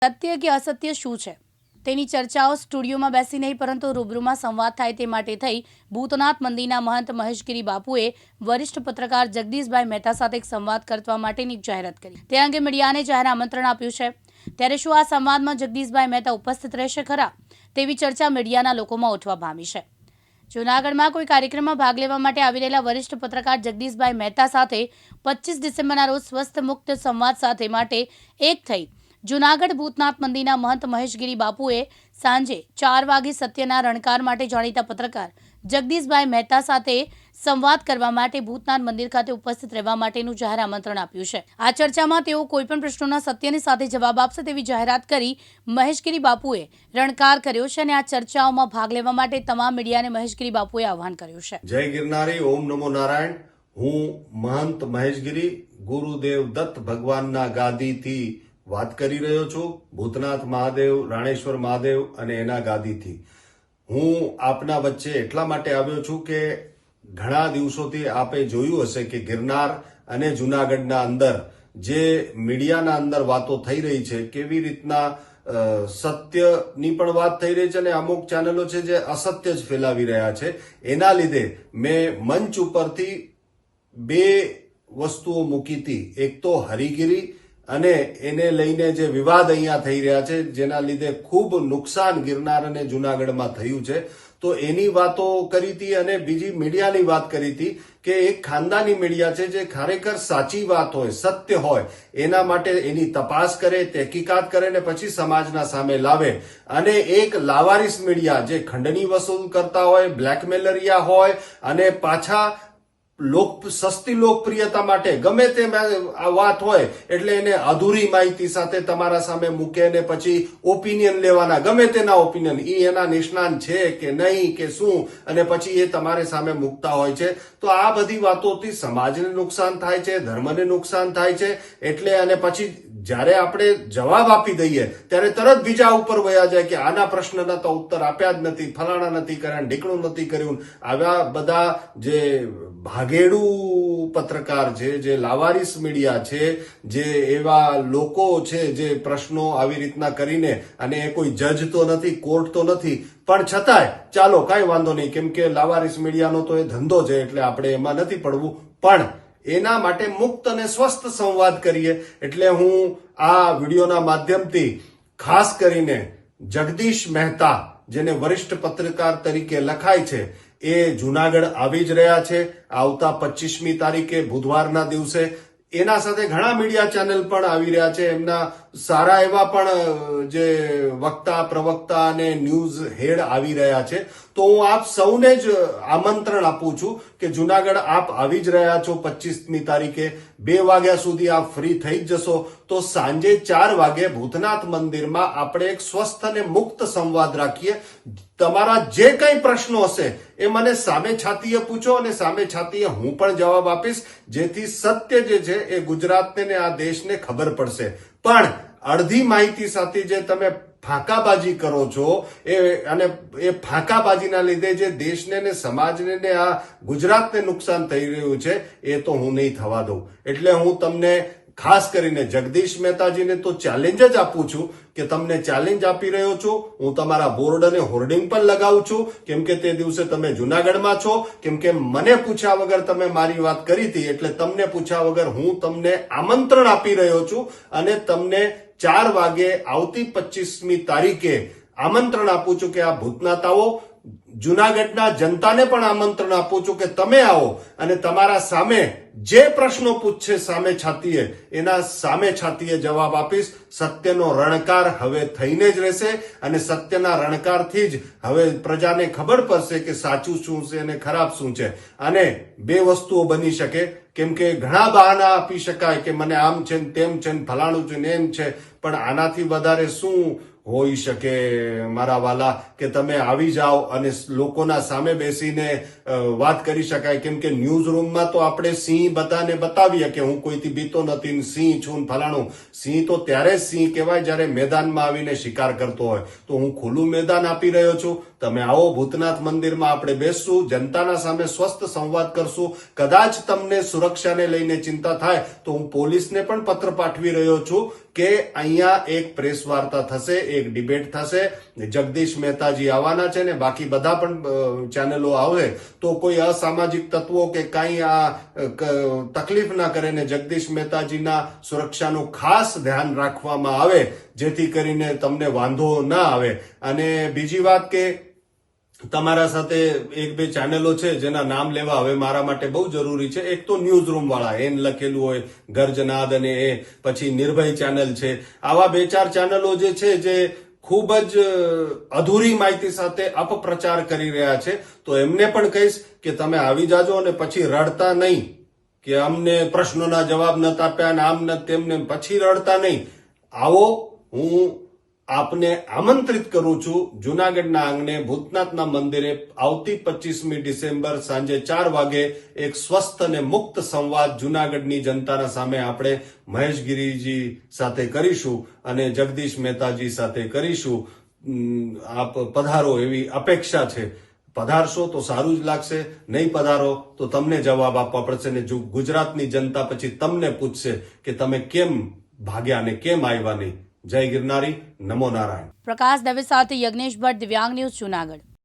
સત્ય કે અસત્ય શું છે તેની ચર્ચાઓ સ્ટુડિયોમાં બેસી નહીં પરંતુ રૂબરૂમાં સંવાદ થાય તે માટે થઈ ભૂતનાથ મંદિરના મહંત મહેશગીરી બાપુએ વરિષ્ઠ પત્રકાર જગદીશભાઈ મહેતા સાથે એક સંવાદ કરવા માટેની જાહેરાત કરી। તે અંગે મીડિયાને જાહેર આમંત્રણ આપ્યું છે। ત્યારે શું આ સંવાદમાં જગદીશભાઈ મહેતા ઉપસ્થિત રહેશે ખરા તેવી ચર્ચા મીડિયાના લોકોમાં ઉઠવા પામી છે। જૂનાગઢમાં કોઈ કાર્યક્રમમાં ભાગ લેવા માટે આવી રહેલા વરિષ્ઠ પત્રકાર જગદીશભાઈ મહેતા સાથે 25 ડિસેમ્બરના રોજ સ્વસ્થ મુક્ત સંવાદ સાથે માટે એક થઈ જૂનાગઢ ભૂતનાથ મંદિરના મહંત મહેશગીરી બાપુએ સાંજે 4 વાગે સત્યના રણકાર માટે જાણીતા પત્રકાર જગદીશભાઈ મહેતા સાથે સંવાદ કરવા માટે ભૂતનાથ મંદિર ખાતે ઉપસ્થિત રહેવા માટેનું જાહેર આમંત્રણ આપ્યું છે। આ ચર્ચામાં તેઓ કોઈપણ પ્રશ્નોના સત્યની સાથે જવાબ આપશે તેવી જાહેરાત કરી મહેશગીરી બાપુએ રણકાર કર્યો છે અને આ ચર્ચાઓમાં ભાગ લેવા માટે તમામ મીડિયાને મહેશગીરી બાપુએ આહવાન કર્યું છે। જય ગિરનારી, ઓમ નમો નારાયણ। હું મહંત મહેશગીરી ગુરુદેવ દત્ત ભગવાનના ગાદીથી વાત કરી રહ્યો છું। ભૂતનાથ મહાદેવ, રાણેશ્વર મહાદેવ અને એના ગાદીથી હું આપના વચ્ચે એટલા માટે આવ્યો છું કે ઘણા દિવસોથી આપે જોયું હશે કે ગિરનાર અને જૂનાગઢના અંદર જે મીડિયાના અંદર વાતો થઈ રહી છે, કેવી રીતના સત્યની પણ વાત થઈ રહી છે અને અમુક ચેનલો છે જે અસત્ય જ ફેલાવી રહ્યા છે। એના લીધે મેં મંચ ઉપરથી 2 વસ્તુઓ મૂકી હતી। એક તો હરિગીરી અને એને લઈને જે વિવાદ અહીંયા થઈ રહ્યા છે, જેના લીધે ખૂબ નુકસાન ગિરનાર અને જૂનાગઢમાં થયું છે, તો એની વાતો કરી હતી। અને બીજી મીડિયાની વાત કરી હતી કે એક ખાનદાની મીડિયા છે જે ખરેખર સાચી વાત હોય, સત્ય હોય, એના માટે એની તપાસ કરે, તહેકીકાત કરે ને પછી સમાજના સામે લાવે। અને એક લાવારીસ મીડિયા જે ખંડણી વસૂલ કરતા હોય, બ્લેકમેલરિયા હોય અને પાછા સસ્તી લોકપ્રિયતા માટે ગમે તે વાત હોય એટલે એને અધૂરી માહિતી સાથે તમારા સામે મૂકે ને પછી ઓપિનિયન લેવાના, ગમે તેના ઓપિનિયન, એના નિષ્ણાંત છે કે નહીં કે શું, અને પછી એ તમારી સામે મૂકતા હોય છે। તો આ બધી વાતોથી સમાજને નુકસાન થાય છે, ધર્મને નુકસાન થાય છે। એટલે અને પછી જ્યારે આપણે જવાબ આપી દઈએ ત્યારે તરત બીજા ઉપર વયા જાય કે આના પ્રશ્નના તો ઉત્તર આપ્યા જ નથી, ફલાણા નથી કર્યા, ઢીકણું નથી કર્યું। આવા બધા જે ભાગેડું પત્રકાર છે, જે લાવારીસ મીડિયા છે, જે એવા લોકો છે જે પ્રશ્નો આવી રીતના કરીને, અને એ કોઈ જજ તો નથી, કોર્ટ તો નથી, પણ છતાંય ચાલો કાંઈ વાંધો નહીં, કેમ કે લાવારીસ મીડિયાનો તો એ ધંધો છે એટલે આપણે એમાં નથી પડવું, પણ એના માટે મુક્ત અને સ્વસ્થ સંવાદ કરીએ। એટલે હું આ વિડીયોના માધ્યમથી ખાસ કરીને જગદીશ મહેતા, જેને વરિષ્ઠ પત્રકાર તરીકે લખાય છે, એ જૂનાગઢ આવી જ રહ્યા છે આવતા 25મી તારીખે બુધવારના દિવસે। એના સાથે ઘણા મીડિયા ચેનલ પણ આવી રહ્યા છે, એમના સારા એવા પણ જે વક્તા, પ્રવક્તા અને ન્યૂઝ હેડ આવી રહ્યા છે। તો હું આપ સૌને જ આમંત્રણ આપું છું કે જૂનાગઢ આપ આવી જ રહ્યા છો 25મી તારીખે, 2 વાગ્યા સુધી આપ ફ્રી થઈ જ જશો, તો સાંજે 4 વાગે ભૂતનાથ મંદિરમાં આપણે એક સ્વસ્થ અને મુક્ત સંવાદ રાખીએ। તમારા જે કંઈ પ્રશ્નો હશે એ મને સામે છાતીએ પૂછો અને સામે છાતીએ હું પણ જવાબ આપીશ, જેથી સત્ય જે છે એ ગુજરાતને ને આ દેશને ખબર પડશે। પણ અડધી માહિતી સાથે જે તમે ફાંકાબાજી કરો છો અને એ ફાંકાબાજીના લીધે જે દેશને ને સમાજને ને આ ગુજરાતને નુકસાન થઈ રહ્યું છે, એ તો હું નહીં થવા દઉં। એટલે હું તમને ખાસ કરીને જગદીશ મહેતાજીને તો ચેલેન્જ જ આપું છું કે તમને ચેલેન્જ આપી રહ્યો છું। હું તમારા બોર્ડ અને હોર્ડિંગ પણ લગાવું છું, કેમ કે તે દિવસે તમે જૂનાગઢમાં છો, કેમ કે મને પૂછ્યા વગર તમે મારી વાત કરી હતી, એટલે તમને પૂછ્યા વગર હું તમને આમંત્રણ આપી રહ્યો છું અને તમને 4 વાગે આવતી 25મી તારીખે આમંત્રણ આપું છું કે આ ભૂતનાથ આવો। જૂનાગઢના જનતાને પણ આમંત્રણ આપું છું કે તમે આવો અને તમારા સામે જે પ્રશ્નો પૂછશે સામે છાતીએ, એના સામે છાતીએ જવાબ આપીશ। સત્યનો રણકાર હવે થઈને જ રહેશે અને સત્યના રણકારથી જ હવે પ્રજાને ખબર પડશે કે સાચું શું છે અને ખરાબ શું છે। અને 2 વસ્તુઓ બની શકે, કેમ કે ઘણા બહાના આપી શકાય કે મને આમ છે ને તેમ છે ને ફલાણું છે ને એમ છે, પણ આનાથી વધારે શું હોઈ શકે મારા વાલા કે તમે આવી જાઓ અને લોકોના સામે બેસીને વાત કરી શકાય। કેમ કે ન્યૂઝ રૂમમાં તો આપણે સિંહ બધાને બતાવીએ કે હું કોઈથી બીતો નથી, સિંહ છું ફલાણું। સિંહ તો ત્યારે સિંહ કહેવાય જ્યારે મેદાનમાં આવીને શિકાર કરતો હોય। તો હું ખુલ્લું મેદાન આપી રહ્યો છું, તમે આવો ભૂતનાથ મંદિરમાં, આપણે બેસશું, જનતાના સામે સ્વસ્થ સંવાદ કરશું। કદાચ તમને સુરક્ષાને લઈને ચિંતા થાય તો હું પોલીસને પણ પત્ર પાઠવી રહ્યો છું કે અહીંયા એક પ્રેસ વાર્તા થશે, એક ડિબેટ થશે, જગદીશ મહેતાજી આવવાના છે ને બાકી બધા પણ ચેનલો આવે તો કોઈ અસામાજિક તત્વો કે કાંઈ તકલીફ ના કરે ને જગદીશ મહેતાજીના સુરક્ષાનું ખાસ ધ્યાન રાખવામાં આવે જેથી કરીને તમને વાંધો ના આવે. અને બીજી વાત કે તમારા સાથે એક બે ચેનલો છે જેના નામ લેવા હવે મારા માટે બહુ જરૂરી છે. એક તો ન્યૂઝ રૂમ વાળા એન લખેલું હોય, ગર્જનાદ અને એ પછી નિર્ભય ચેનલ છે. આવા બે ચાર ચેનલો જે છે જે ખૂબ જ અધૂરી માહિતી સાથે અપપ્રચાર કરી રહ્યા છે તો એમને પણ કહીશ કે તમે આવી જાજો અને પછી રડતા નહીં કે અમને પ્રશ્નોના જવાબ નતા આપ્યા ને આમ ને તેમને, પછી રડતા નહીં. આવો, હું આપને આમંત્રિત કરું છું જૂનાગઢના આંગણે ભૂતનાથના મંદિરે આવતી 25મી ડિસેમ્બર સાંજે 4 વાગે એક સ્વસ્થ અને મુક્ત સંવાદ જૂનાગઢની જનતાના સામે આપણે મહેશગીરીજી સાથે કરીશું અને જગદીશ મહેતાજી સાથે કરીશું. આપ પધારો એવી અપેક્ષા છે. પધારશો તો સારું જ લાગશે, નહીં પધારો તો તમને જવાબ આપવા પડશે ને ગુજરાતની જનતા પછી તમને પૂછશે કે તમે કેમ ભાગ્યા ને કેમ આવ્યા નહીં. જય ગિરનારી, નમો નારાયણ. પ્રકાશ દવે સાથે યજ્ઞેશ ભટ્ટ, દિવ્યાંગ ન્યૂઝ, જૂનાગઢ.